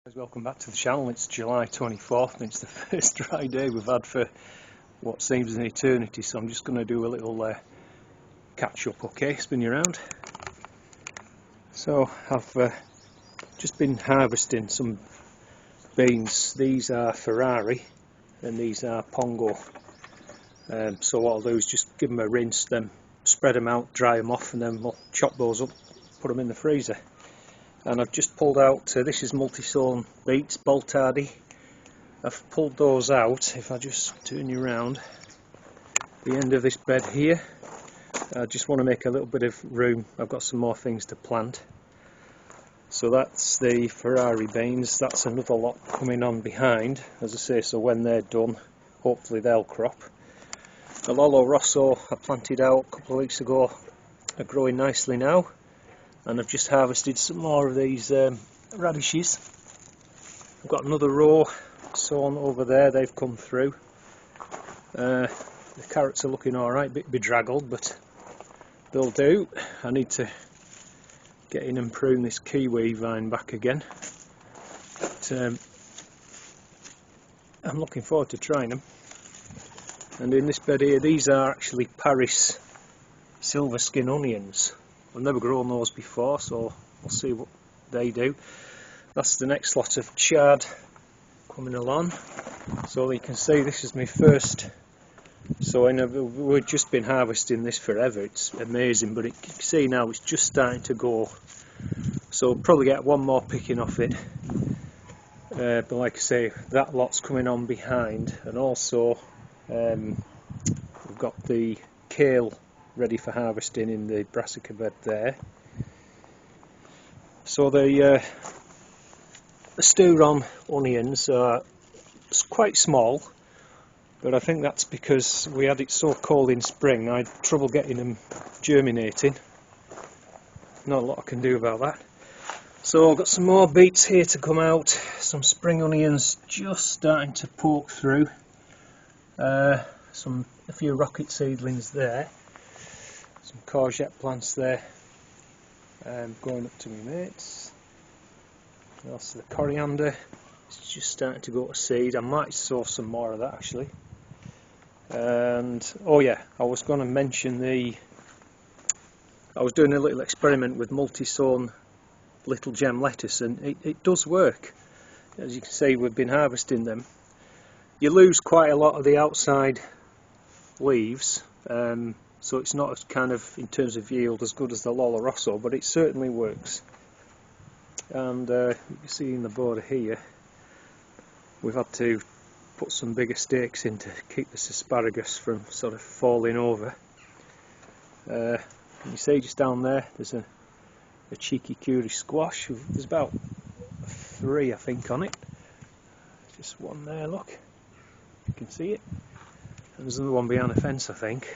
Guys, welcome back to the channel. It's July 24th and it's the first dry day we've had for what seems an eternity, so I'm just going to do a little catch up, okay? Spin you around. So I've just been harvesting some beans. These are Ferrari and these are Pongo. So what I'll do is just give them a rinse, then spread them out, dry them off, and then we'll chop those up, put them in the freezer. And I've just pulled out, this is multi-sown beets, Boltardy. I've pulled those out. If I just turn you around, the end of this bed here, I just want to make a little bit of room. I've got some more things to plant. So that's the Ferrari beans. That's another lot coming on behind, as I say, so when they're done, hopefully they'll crop. The Lolo Rosso I planted out a couple of weeks ago are growing nicely now. And I've just harvested some more of these radishes. I've got another row sown over there, they've come through. The carrots are looking alright, a bit bedraggled, but they'll do. I need to get in and prune this kiwi vine back again. But, I'm looking forward to trying them. And in this bed here, these are actually Paris silver skin onions. I've never grown those before, so we'll see what they do. That's the next lot of chard coming along. So you can see this is my first sowing. We've just been harvesting this forever. It's amazing, but you can see now it's just starting to go. So we'll probably get one more picking off it. But like I say, that lot's coming on behind, and also we've got the kale ready for harvesting in the brassica bed there. So the Sowing onions are quite small, but I think that's because we had it so cold in spring. I had trouble getting them germinating. Not a lot I can do about that. So I've got some more beets here to come out, some spring onions just starting to poke through, a few rocket seedlings there. Some courgette plants there, going up to my mates. Also the coriander, it's just starting to go to seed. I might sow some more of that actually. And oh yeah, I was going to mention I was doing a little experiment with multi-sown little gem lettuce, and it does work. As you can see, we've been harvesting them. You lose quite a lot of the outside leaves. So it's not as kind of, in terms of yield, as good as the Lolo Rosso, but it certainly works. And you can see in the border here, we've had to put some bigger stakes in to keep this asparagus from sort of falling over. Can you see just down there, there's a cheeky curry squash. There's about 3 I think on it. Just one there, look. You can see it. And there's another one behind the fence I think.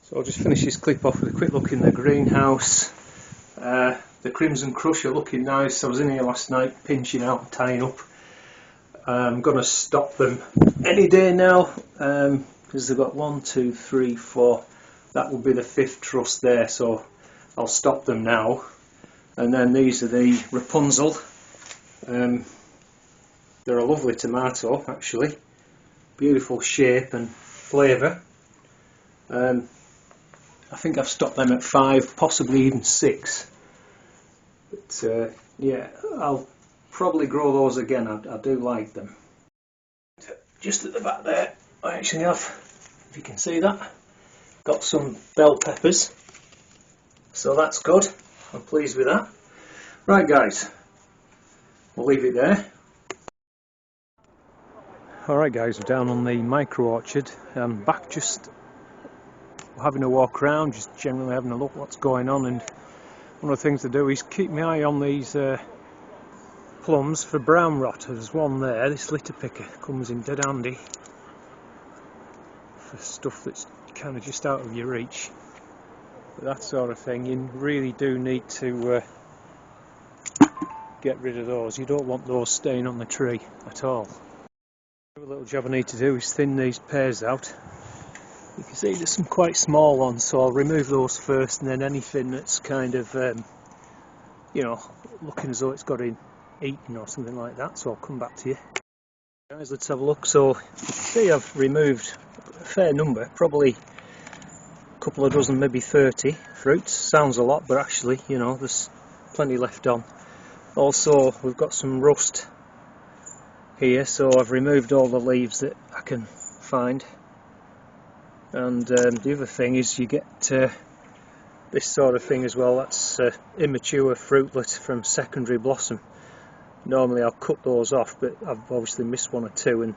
So I'll just finish this clip off with a quick look in the greenhouse. The Crimson Crush are looking nice. I was in here last night pinching out and tying up. I'm going to stop them any day now, because they've got 1, 2, 3, 4. That will be the 5th truss there, so I'll stop them now. And then these are the Rapunzel. They're a lovely tomato actually. Beautiful shape and flavour. I think I've stopped them at 5, possibly even 6. But yeah, I'll probably grow those again. I do like them. Just at the back there, I actually have, if you can see that, got some bell peppers. So that's good. I'm pleased with that. Right guys, we'll leave it there. Alright guys, we're down on the micro orchard. I'm back just having a walk around, just generally having a look what's going on, and one of the things to do is keep my eye on these plums for brown rot. There's one there, this litter picker comes in dead handy for stuff that's kind of just out of your reach. But that sort of thing, you really do need to get rid of those. You don't want those staying on the tree at all. A little job I need to do is thin these pears out. You can see there's some quite small ones, so I'll remove those first, and then anything that's kind of, you know, looking as though it's got eaten or something like that, so I'll come back to you. Guys, let's have a look. So see, I've removed a fair number, probably a couple of dozen, maybe 30 fruits. Sounds a lot, but actually, you know, there's plenty left on. Also, we've got some rust here, so I've removed all the leaves that I can find. And the other thing is you get this sort of thing as well. That's immature fruitlet from secondary blossom. Normally I'll cut those off, but I've obviously missed one or two, and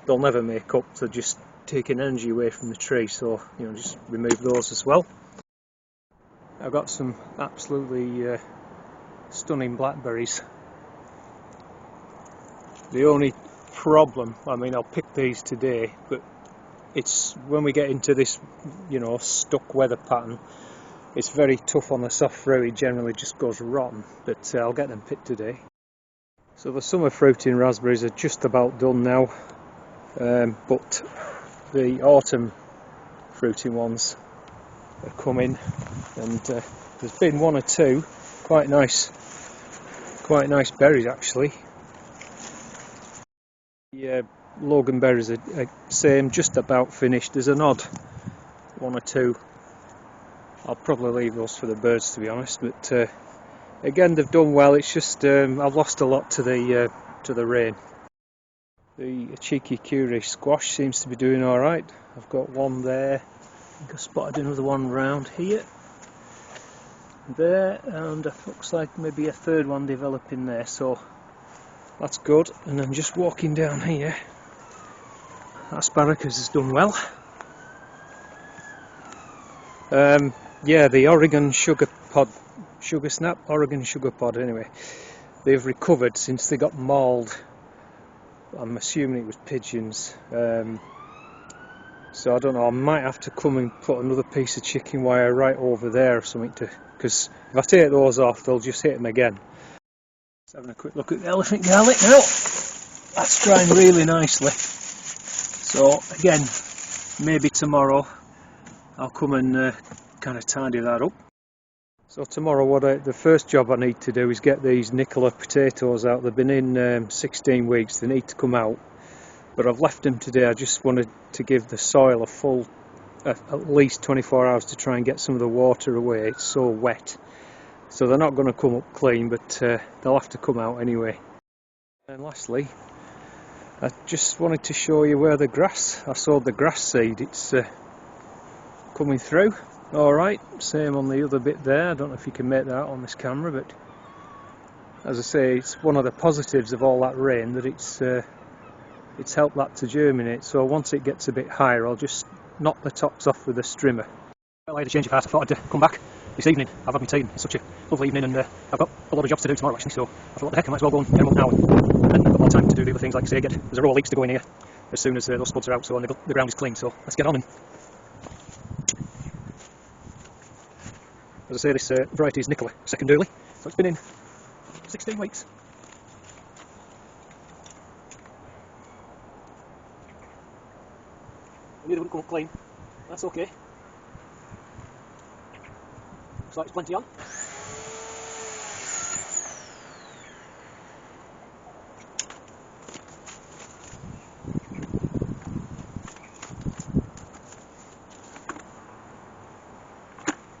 they'll never make up. They're just taking energy away from the tree, so you know, just remove those as well. I've got some absolutely stunning blackberries. The only problem, I mean, I'll pick these today, but it's when we get into this, you know, stuck weather pattern, it's very tough on the soft fruit. It generally just goes rotten, but I'll get them picked today. So the summer fruiting raspberries are just about done now, but the autumn fruiting ones are coming, and there's been one or two quite nice berries actually. The Logan berries are same, just about finished. There's an odd one or two. I'll probably leave those for the birds, to be honest, but again, they've done well. It's just I've lost a lot to the rain. The cheeky curry squash seems to be doing all right. I've got one there. I think I spotted another one round here, there, and it looks like maybe a third one developing there. So that's good. And then just walking down here, asparagus has done well. Yeah, the Oregon sugar snap, Oregon sugar pod anyway, they've recovered since they got mauled. I'm assuming it was pigeons, so I don't know, I might have to come and put another piece of chicken wire right over there or something, because if I take those off they'll just hit them again. Let's have a quick look at the elephant garlic now. That's drying really nicely, so again, maybe tomorrow I'll come and kind of tidy that up. So tomorrow, the first job I need to do is get these Nicola potatoes out. They've been in 16 weeks, they need to come out, but I've left them today. I just wanted to give the soil a full at least 24 hours to try and get some of the water away. It's so wet, so they're not going to come up clean, but they'll have to come out anyway. And lastly, I just wanted to show you where I sowed the grass seed. It's coming through alright, same on the other bit there. I don't know if you can make that out on this camera, but as I say, it's one of the positives of all that rain, that it's helped that to germinate. So once it gets a bit higher, I'll just knock the tops off with a strimmer. Well, I had a change of heart. I thought I'd come back this evening. I've had my tea, it's such a lovely evening, and I've got a lot of jobs to do tomorrow actually, so I thought, what the heck, I might as well go and get them up now, and then I've got more time to do the other things, like I say, there's a row of leeks to go in here as soon as those spuds are out, so the ground is clean, so let's get on. And as I say, this variety is Nicola, second early, so it's been in 16 weeks. I knew they wouldn't come up clean, that's okay. Looks like there's plenty on.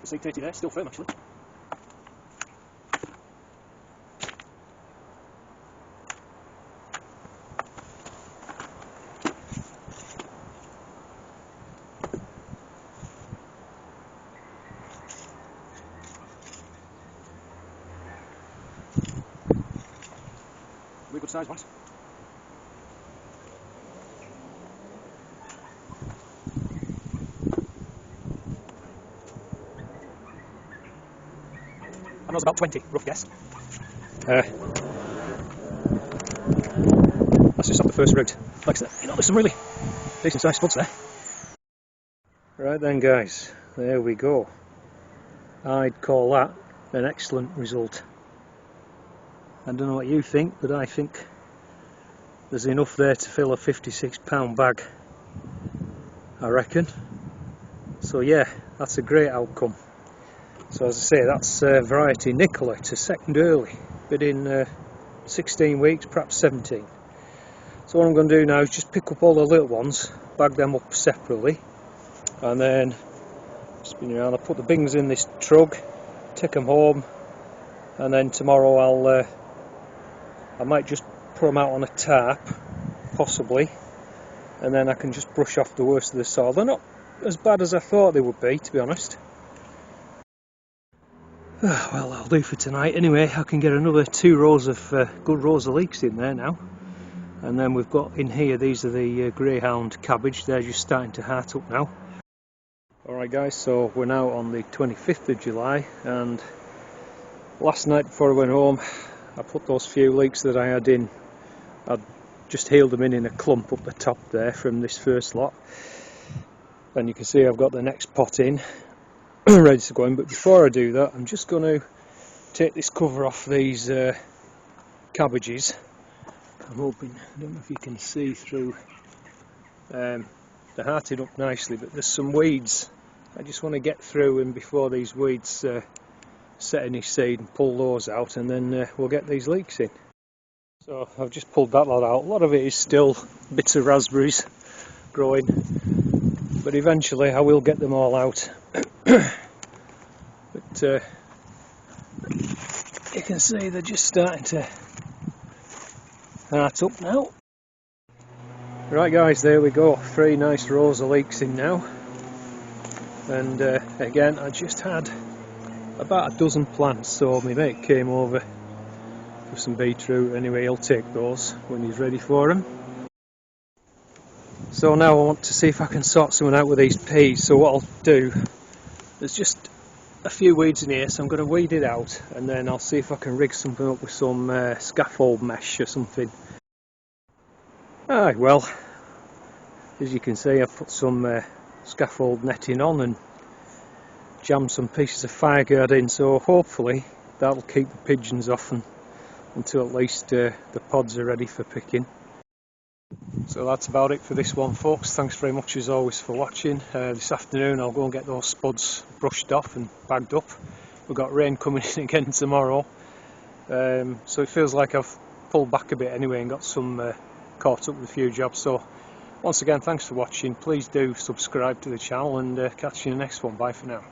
The seed 30 there, still firm actually. Really good size ones. I know it's about 20, rough guess. That's just off the first route. Like I said, you know, there's some really decent sized spuds there. Right then guys, there we go. I'd call that an excellent result. I don't know what you think, but I think there's enough there to fill a 56-pound bag, I reckon. So yeah, that's a great outcome. So as I say, that's variety Nicola to second early, been in 16 weeks, perhaps 17. So what I'm going to do now is just pick up all the little ones, bag them up separately, and then spin around. I'll put the bings in this trug, take them home, and then tomorrow I might just put them out on a tarp, possibly, and then I can just brush off the worst of the soil. They're not as bad as I thought they would be, to be honest. Well, that'll do for tonight. Anyway, I can get another 2 rows of good rows of leeks in there now. And then we've got in here, these are the Greyhound Cabbage. They're just starting to heart up now. Alright guys, so we're now on the 25th of July, and last night before I went home I put those few leeks that I had in. I'd just healed them in a clump up the top there from this first lot, and you can see I've got the next pot in ready to go in. But before I do that, I'm just going to take this cover off these cabbages. I'm hoping, I don't know if you can see through, they're hearted up nicely, but there's some weeds I just want to get through, and before these weeds set any seed, and pull those out, and then we'll get these leeks in. So I've just pulled that lot out. A lot of it is still bits of raspberries growing, but eventually I will get them all out. But you can see they're just starting to heart up now. Right guys, there we go, 3 nice rows of leeks in now, and again I just had about a dozen plants, so my mate came over for some beetroot. Anyway, he'll take those when he's ready for them. So now I want to see if I can sort something out with these peas. So what I'll do, there's just a few weeds in here, so I'm going to weed it out, and then I'll see if I can rig something up with some scaffold mesh or something. Well, as you can see, I've put some scaffold netting on and jammed some pieces of fireguard in, so hopefully that'll keep the pigeons off until at least the pods are ready for picking. So that's about it for this one, folks. Thanks very much as always for watching. This afternoon I'll go and get those spuds brushed off and bagged up. We've got rain coming in again tomorrow, so it feels like I've pulled back a bit anyway and got some caught up with a few jobs. So once again, thanks for watching. Please do subscribe to the channel, and catch you in the next one. Bye for now.